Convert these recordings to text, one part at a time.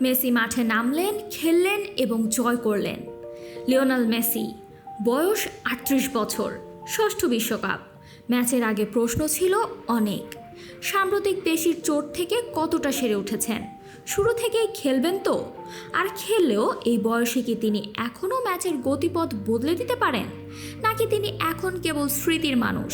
Messi মাঠে নামলেন, খেললেন এবং জয় করলেন। লিওনেল মেসি, বয়স ৩৮ বছর, ষষ্ঠ বিশ্বকাপ। ম্যাচের আগে প্রশ্ন ছিল অনেক। সাম্প্রতিক পেশির চোট থেকে কতটা সেরে উঠেছেন? শুরু থেকেই খেলবেন তো? আর খেললেও এই বয়সে কি তিনি এখনও ম্যাচের গতিপথ বদলে দিতে পারেন? নাকি তিনি এখন কেবল স্মৃতির মানুষ,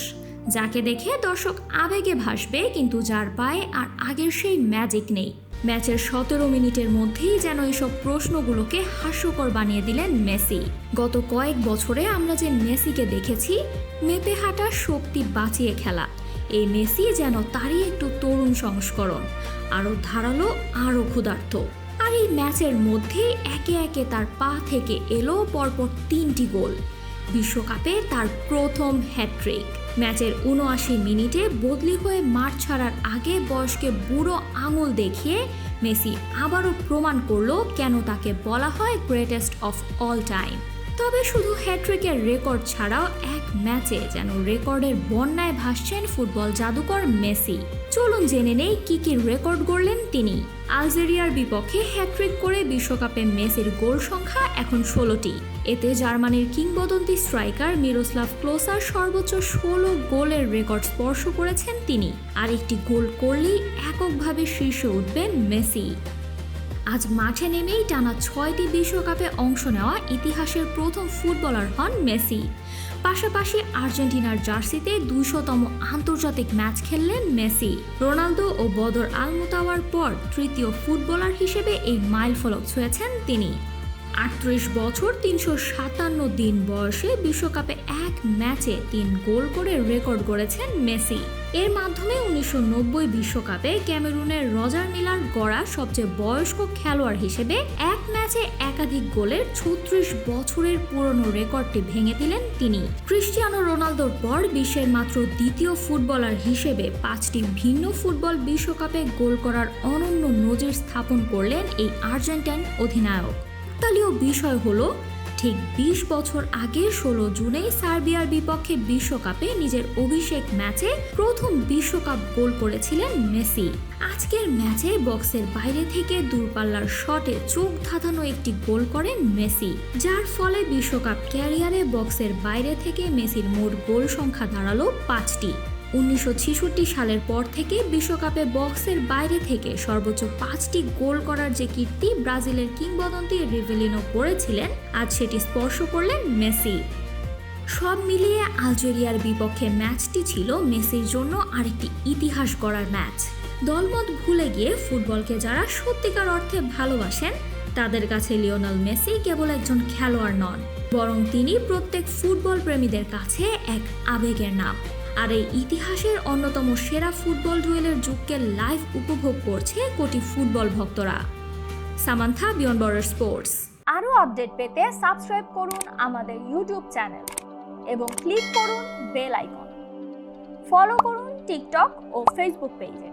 যাকে দেখে দর্শক আবেগে ভাসবে কিন্তু যার পায়ে আর আগের সেই ম্যাজিক নেই? ম্যাচের ১৭ মিনিটের মধ্যেই যেন এসব প্রশ্নগুলোকে হাস্যকর বানিয়ে দিলেন মেসি। গত কয়েক বছরে আমরা যে মেসিকে দেখেছি, মেপে হাঁটা, শক্তি বাঁচিয়ে খেলা, এই মেসি যেন তারই একটু তরুণ সংস্করণ, আরও ধারালো, আরও ক্ষুধার্ত। আর এই ম্যাচের মধ্যেই একে একে তার পা থেকে এলো পরপর ৩টি গোল। বিশ্বকাপে তার প্রথম হ্যাট্রিক। ম্যাচের ৭৯ মিনিটে বদলি হয়ে মাঠ ছাড়ার আগে বয়সকে বুড়ো আঙুল দেখিয়ে মেসি আবারও প্রমাণ করলো কেন তাকে বলা হয় গ্রেটেস্ট অফ অল টাইম। তবে শুধু হ্যাট্রিকের রেকর্ড ছাড়াও এক ম্যাচে যেন রেকর্ডের বন্যায় ভাসছেন ফুটবল জাদুকর মেসি। চলুন জেনে নেই কি কি রেকর্ড গড়লেন তিনি। আলজেরিয়ার বিপক্ষে হ্যাট্রিক করে বিশ্বকাপে মেসির গোল সংখ্যা এখন ১৬টি। এতে জার্মানির কিংবদন্তি স্ট্রাইকার মিরোস্লাভ ক্লোসার সর্বোচ্চ ১৬ গোলের রেকর্ড স্পর্শ করেছেন তিনি। আর একটি গোল করলেই এককভাবে শীর্ষে উঠবেন মেসি। আজ মাঠে নেমেই টানা ৬টি বিশ্বকাপে অংশ নেওয়া ইতিহাসের প্রথম ফুটবলার হন মেসি। পাশাপাশি আর্জেন্টিনার জার্সিতে ২০০তম আন্তর্জাতিক ম্যাচ খেললেন মেসি। রোনালদো ও বদর আলমুতাওয়ার পর তৃতীয় ফুটবলার হিসেবে এই মাইলফলক ছুঁয়েছেন তিনি। ৩৮ বছর ৩৫৭ দিন বয়সে বিশ্বকাপে এক ম্যাচে ৩ গোল করে রেকর্ড গড়েছেন মেসি। এর মাধ্যমে ১৯৯০ বিশ্বকাপে ক্যামেরুনের রজার মিলার গড়া সবচেয়ে বয়স্ক খেলোয়াড় হিসেবে এক ম্যাচে একাধিক গোলের ৩৬ বছরের পুরনো রেকর্ডটি ভেঙে দিলেন তিনি। ক্রিস্টিয়ানো রোনালদোর পর বিশ্বের মাত্র দ্বিতীয় ফুটবলার হিসেবে ৫টি ভিন্ন ফুটবল বিশ্বকাপে গোল করার অনন্য নজির স্থাপন করলেন এই আর্জেন্টাইন অধিনায়ক। কাকতালীয় বিষয় হলো, ঠিক ২০ বছর আগে ১৬ জুনেই সার্বিয়ার বিপক্ষে বিশ্বকাপে নিজের অভিষেক ম্যাচে প্রথম বিশ্বকাপ গোল করেছিলেন মেসি। আজকের ম্যাচে বক্সের বাইরে থেকে দূরপাল্লার শটে চোখ ধাঁধানো একটি গোল করেন মেসি, যার ফলে বিশ্বকাপ ক্যারিয়ারে বক্সের বাইরে থেকে মেসির মোট গোল সংখ্যা দাঁড়ালো ৫টি। ১৯৬৬ সালের পর থেকে বিশ্বকাপে বক্সের বাইরে থেকে সর্বোচ্চ ৫টি গোল করার যে কীর্তি ব্রাজিলের কিংবদন্তি রিভেলিনো করেছিলেন, আজ সেটি স্পর্শ করলেন মেসি। সব মিলিয়ে আলজেরিয়ার বিপক্ষে ম্যাচটি ছিল মেসির জন্য আরেকটি ইতিহাস গড়ার ম্যাচ। দলমত ভুলে গিয়ে ফুটবলকে যারা সত্যিকার অর্থে ভালোবাসেন, তাদের কাছে লিওনেল মেসি কেবল একজন খেলোয়াড় নন, বরং তিনি প্রত্যেক ফুটবল প্রেমীদের কাছে এক আবেগের নাম। আর এই ইতিহাসের অন্যতম সেরা ফুটবল ডুয়েলের যুগকে লাইভ উপভোগ করছে কোটি ফুটবল ভক্তরা। Samantha, beyond border sports. আরও আপডেট পেতে সাবস্ক্রাইব করুন আমাদের ইউটিউব চ্যানেল এবং ক্লিক করুন বেল আইকন। ফলো করুন টিকটক ও ফেসবুক পেজে।